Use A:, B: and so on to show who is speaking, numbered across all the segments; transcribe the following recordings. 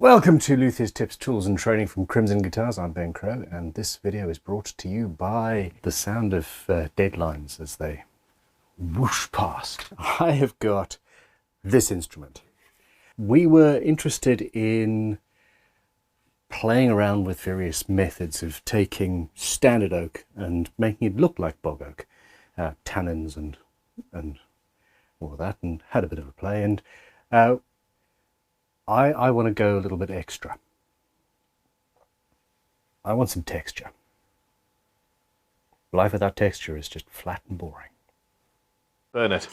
A: Welcome to Luthier's Tips, Tools and Training from Crimson Guitars. I'm Ben Crow, and this video is brought to you by the sound of deadlines as they whoosh past. I have got this instrument. We were interested in playing around with various methods of taking standard oak and making it look like bog oak, tannins and all of that, and had a bit of a play. And I want to go a little bit extra. I want some texture. Life without texture is just flat and boring. Burn it.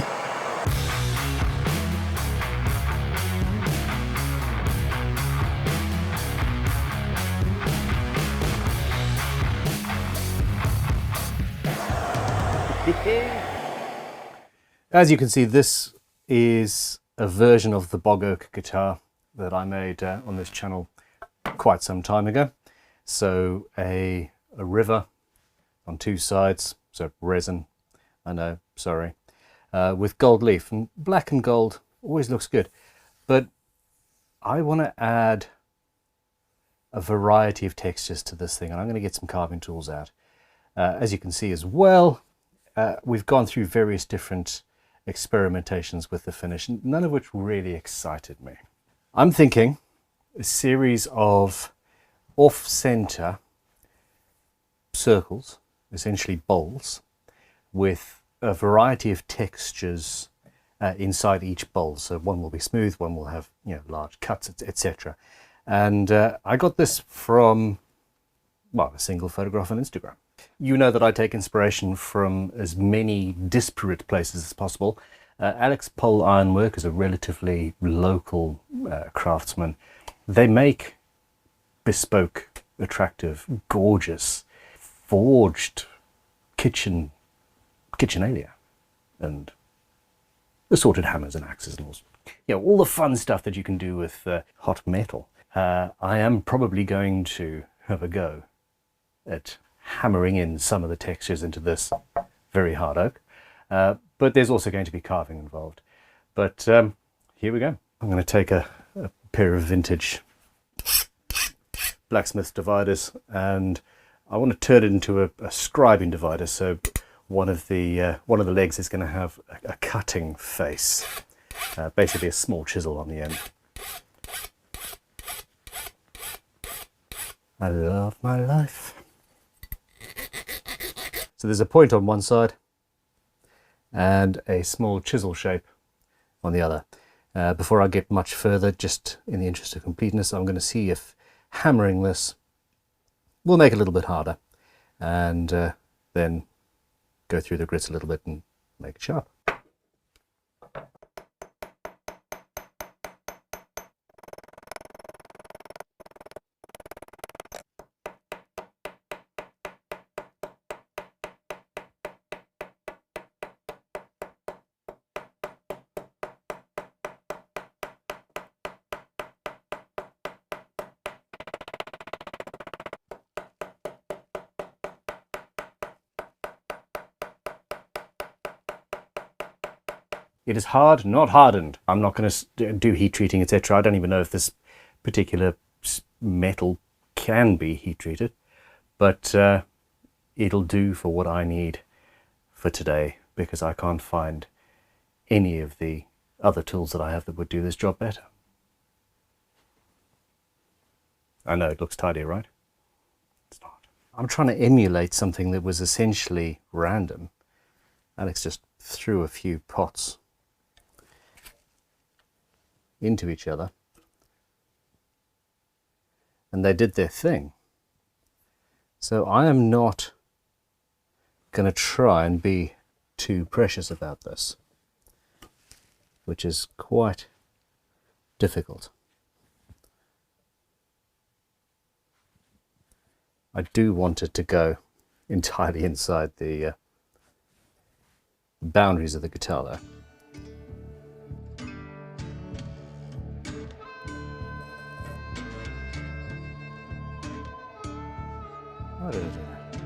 A: As you can see, this is a version of the bog oak guitar that I made on this channel quite some time ago. So a river on two sides, so resin, I know, sorry, with gold leaf, and black and gold always looks good, but I want to add a variety of textures to this thing, and I'm going to get some carving tools out. As you can see as well, we've gone through various different experimentations with the finish, none of which really excited me. I'm thinking a series of off-center circles, essentially bowls, with a variety of textures inside each bowl. So one will be smooth, one will have, you know, large cuts, etc. And I got this from, well, a single photograph on Instagram. You know that I take inspiration from as many disparate places as possible. Alex Pole Ironwork is a relatively local craftsman. They make bespoke, attractive, gorgeous, forged kitchenalia and assorted hammers and axes and all the fun stuff that you can do with hot metal. I am probably going to have a go at hammering in some of the textures into this very hard oak, but there's also going to be carving involved. But here we go. I'm going to take a pair of vintage blacksmith dividers, and I want to turn it into a scribing divider. So one of the legs is going to have a cutting face, basically a small chisel on the end. I love my life. So there's a point on one side and a small chisel shape on the other. Before I get much further, just in the interest of completeness, I'm going to see if hammering this will make it a little bit harder, and then go through the grits a little bit and make it sharp. It is hard, not hardened. I'm not going to do heat treating, etc. I don't even know if this particular metal can be heat treated, but it'll do for what I need for today, because I can't find any of the other tools that I have that would do this job better. I know it looks tidy, right? It's not. I'm trying to emulate something that was essentially random. Alex just threw a few pots into each other, and they did their thing. So I am not going to try and be too precious about this, which is quite difficult. I do want it to go entirely inside the boundaries of the guitar though. Why did I do that?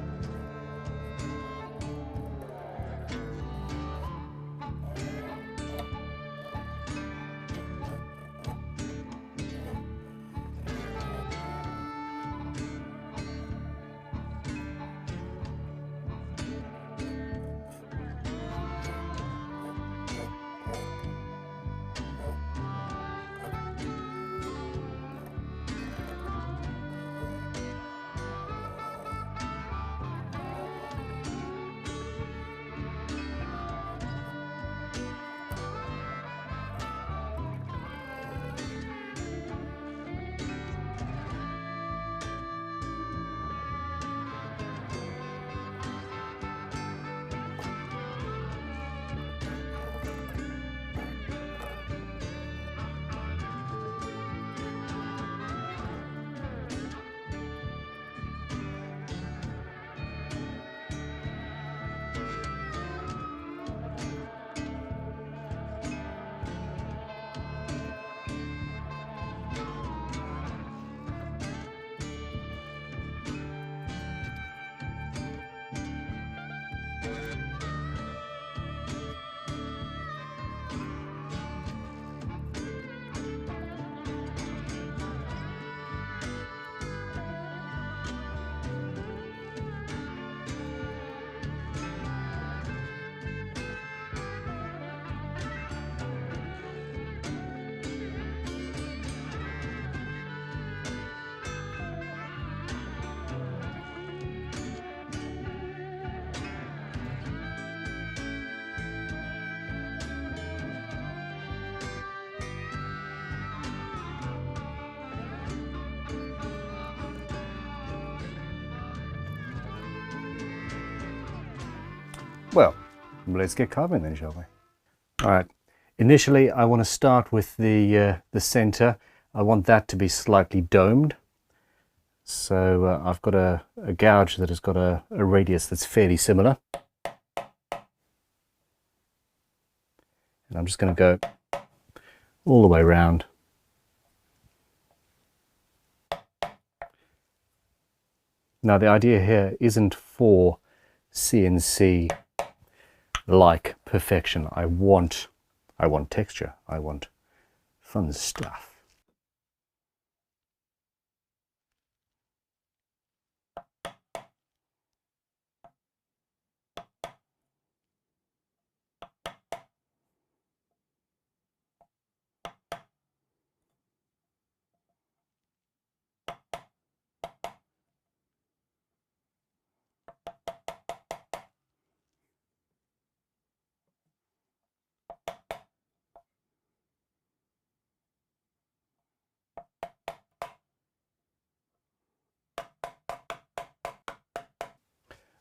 A: Well, let's get carving then, shall we? All right. Initially, I want to start with the center. I want that to be slightly domed. So I've got a gouge that has got a radius that's fairly similar. And I'm just going to go all the way around. Now the idea here isn't for CNC like perfection. I want texture. I want fun stuff.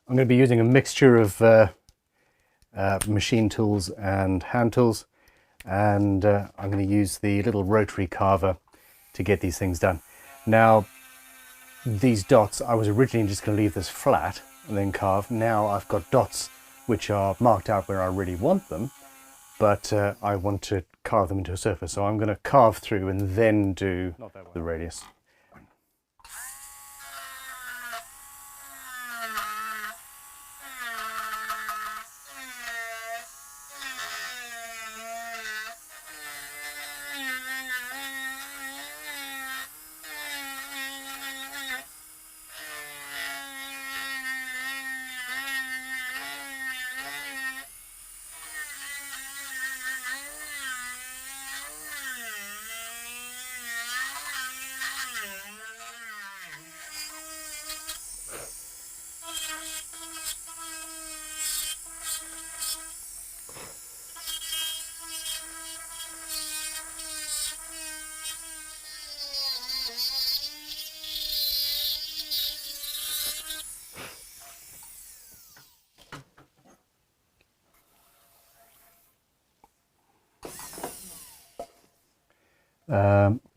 A: I'm going to be using a mixture of machine tools and hand tools, and I'm going to use the little rotary carver to get these things done. Now, these dots, I was originally just going to leave this flat and then carve. Now I've got dots which are marked out where I really want them, but I want to carve them into a surface. So I'm going to carve through and then do the radius.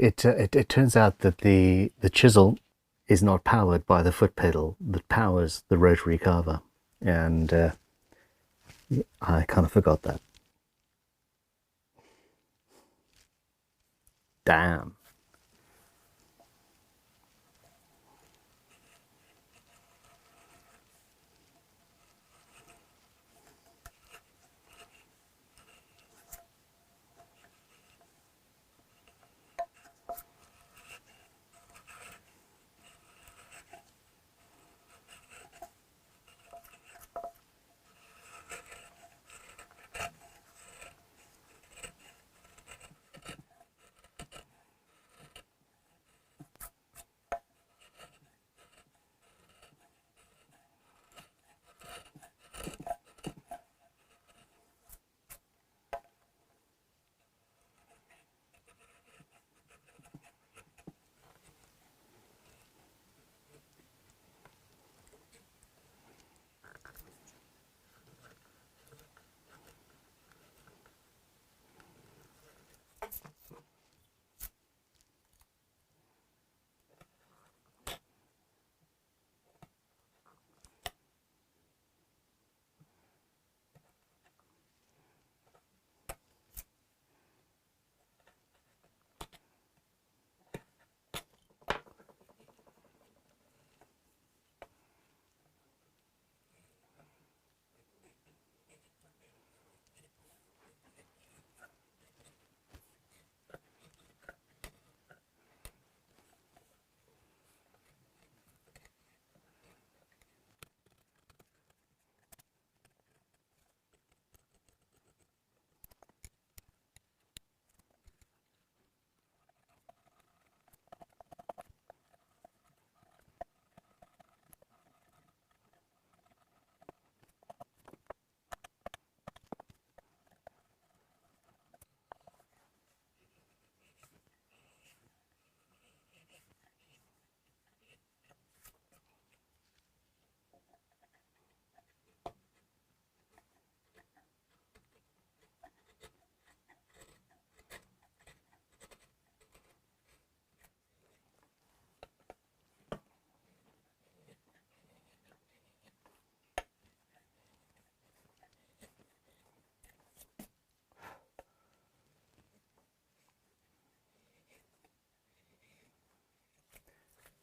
A: It turns out that the chisel is not powered by the foot pedal that powers the rotary carver, and I kind of forgot that. Damn.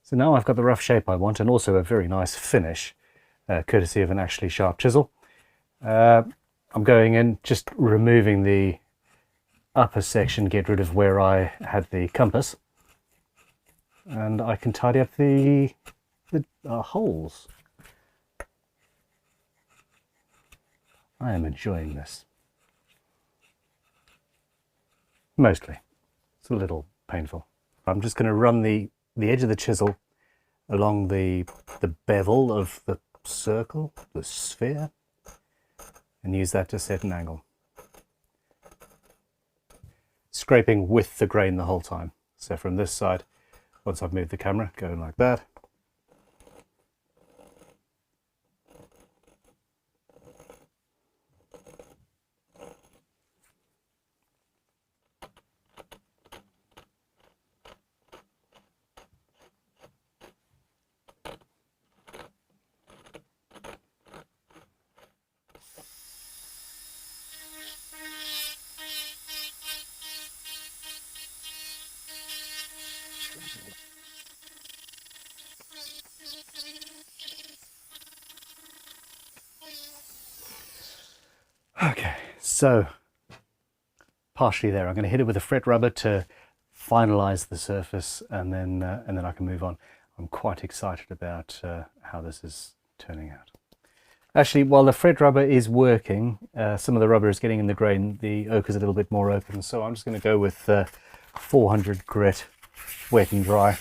A: So now I've got the rough shape I want, and also a very nice finish, courtesy of an actually sharp chisel. I'm going in, just removing the upper section, get rid of where I had the compass, and I can tidy up the holes. I am enjoying this. Mostly. It's a little painful. I'm just going to run the edge of the chisel along the bevel of the circle, the sphere, and use that to set an angle. Scraping with the grain the whole time. So from this side, once I've moved the camera, going like that. Okay, so partially there. I'm going to hit it with a fret rubber to finalize the surface, and then I can move on. I'm quite excited about how this is turning out. Actually, while the fret rubber is working, some of the rubber is getting in the grain. The ochre is a little bit more open, so I'm just going to go with 400 grit, wet and dry.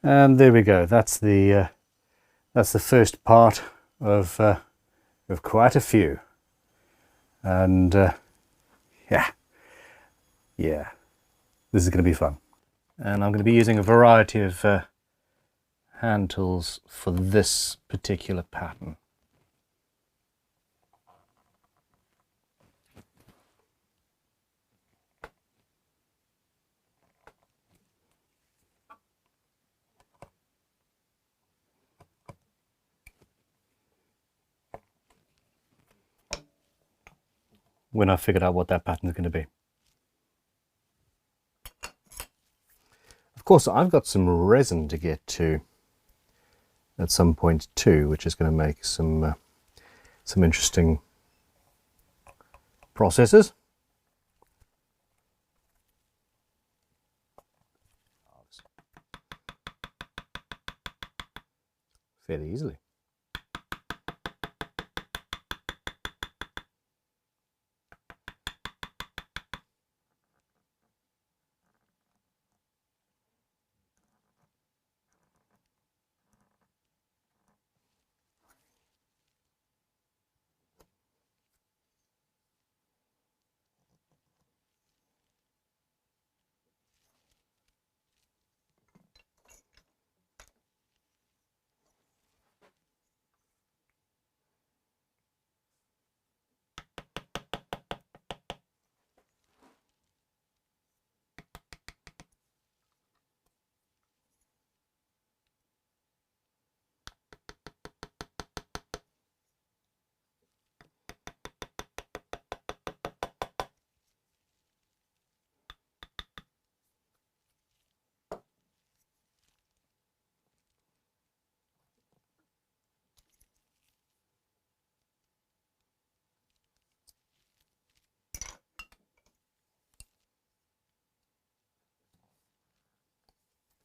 A: And there we go. That's the first part of quite a few. And yeah, this is going to be fun. And I'm going to be using a variety of hand tools for this particular pattern. When I figured out what that pattern is going to be. Of course, I've got some resin to get to at some point too, which is going to make some interesting processes. Fairly easily.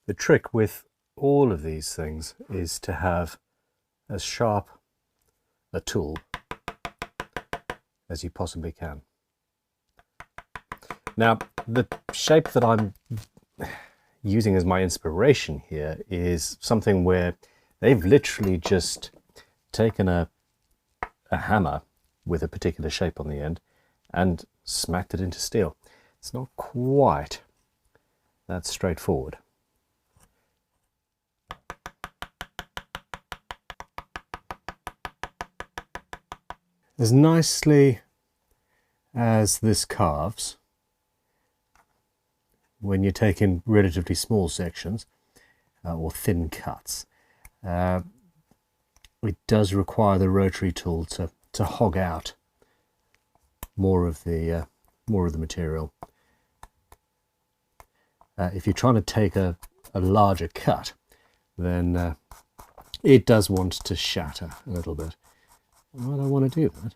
A: The trick with all of these things is to have as sharp a tool as you possibly can. Now, the shape that I'm using as my inspiration here is something where they've literally just taken a hammer with a particular shape on the end and smacked it into steel. It's not quite that straightforward. As nicely as this carves, when you're taking relatively small sections or thin cuts, it does require the rotary tool to hog out more of the material. If you're trying to take a larger cut, then it does want to shatter a little bit. I don't want to do that.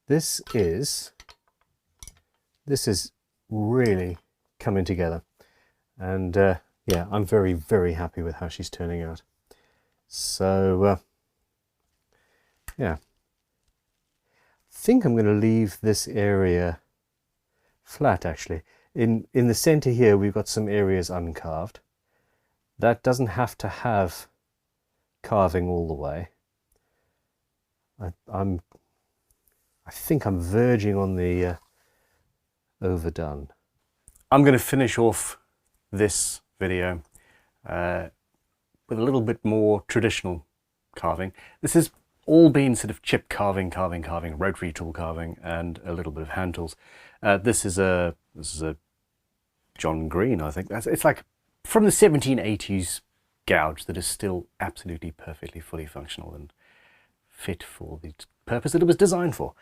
A: This is really coming together, and yeah, I'm very, very happy with how she's turning out. So yeah, think I'm going to leave this area flat actually. In the center here we've got some areas uncarved. That doesn't have to have carving all the way. I think I'm verging on the overdone. I'm going to finish off this video with a little bit more traditional carving. This has all been sort of chip carving, rotary tool carving, and a little bit of hand tools. This is a John Green, I think. It's like from the 1780s gouge that is still absolutely perfectly fully functional and fit for the purpose that it was designed for.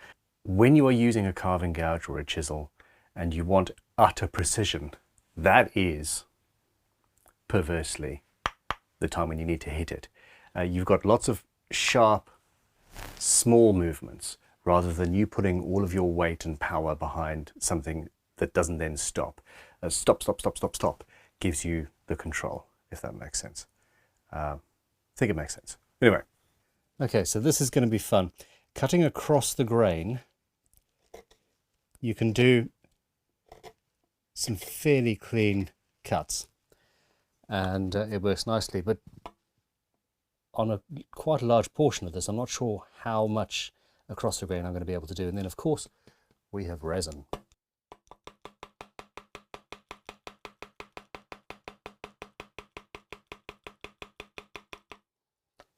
A: When you are using a carving gouge or a chisel and you want utter precision, that is perversely the time when you need to hit it. You've got lots of sharp, small movements rather than you putting all of your weight and power behind something that doesn't then stop. Stop, stop, stop, stop, stop gives you the control, if that makes sense. I think it makes sense. Anyway. Okay, so this is going to be fun. Cutting across the grain, you can do some fairly clean cuts and it works nicely, but on quite a large portion of this, I'm not sure how much across the grain I'm going to be able to do. And then of course we have resin.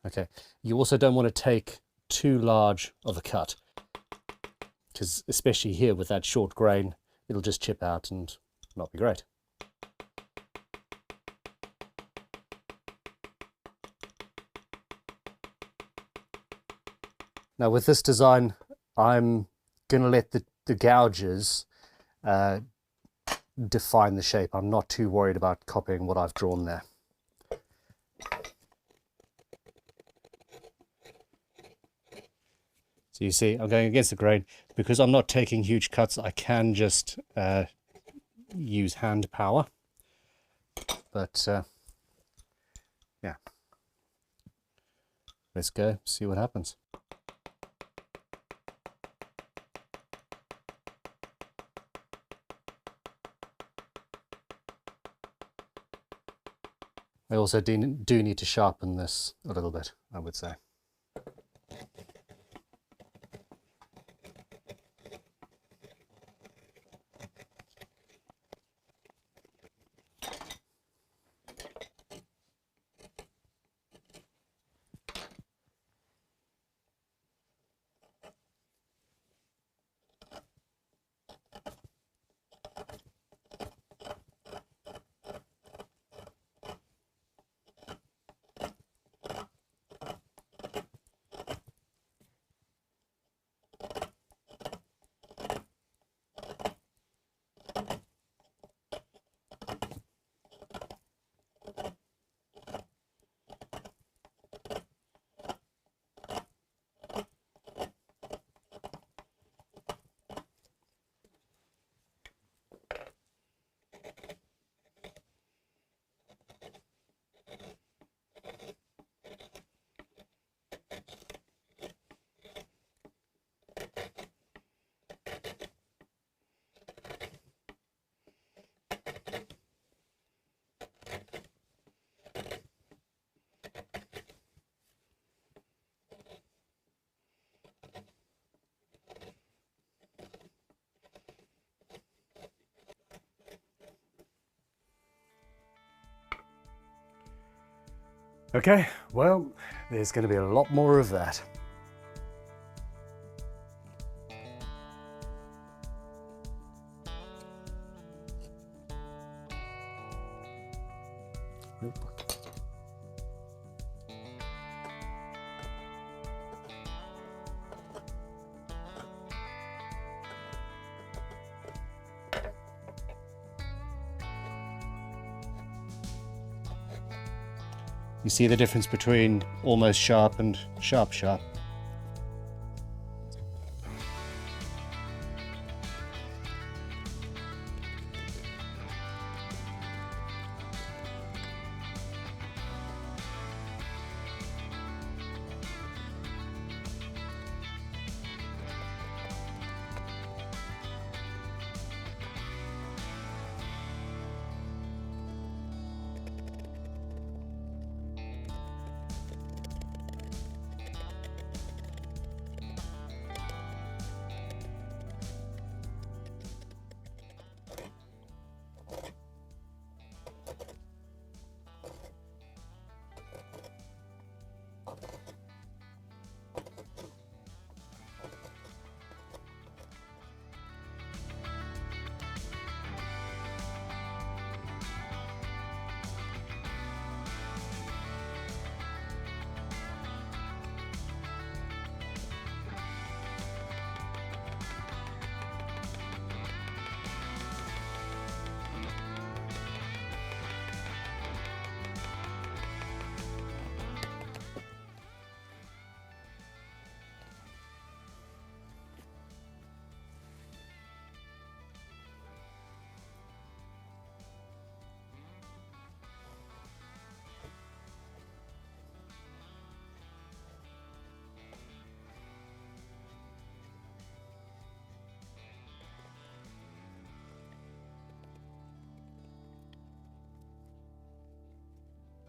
A: Okay, you also don't want to take too large of a cut, because especially here with that short grain, it'll just chip out and not be great. Now with this design, I'm going to let the gouges define the shape. I'm not too worried about copying what I've drawn there. So you see, I'm going against the grain. Because I'm not taking huge cuts, I can just use hand power. But yeah, let's go see what happens. I also do need to sharpen this a little bit, I would say. Okay, well, there's going to be a lot more of that. Nope. You see the difference between almost sharp and sharp.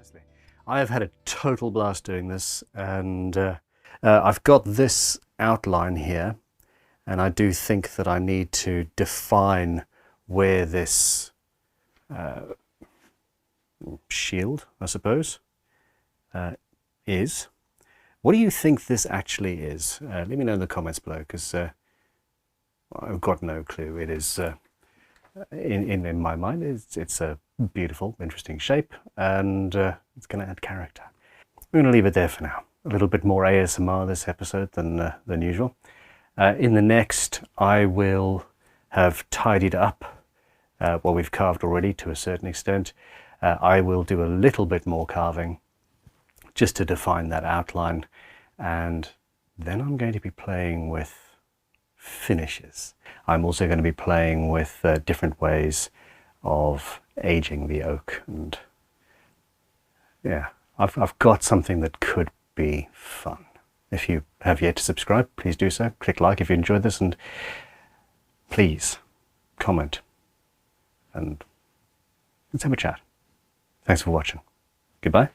A: honestly. I have had a total blast doing this, and I've got this outline here, and I do think that I need to define where this shield, I suppose, is. What do you think this actually is? Let me know in the comments below, because I've got no clue. It is, in my mind, it's a beautiful, interesting shape, and it's going to add character. We're going to leave it there for now. A little bit more ASMR this episode than usual. In the next, I will have tidied up what we've carved already to a certain extent. I will do a little bit more carving just to define that outline, and then I'm going to be playing with finishes. I'm also going to be playing with different ways of aging the oak, and yeah, I've got something that could be fun. If you have yet to subscribe, please do so. Click like if you enjoyed this, and please comment, and let's have a chat. Thanks for watching. Goodbye.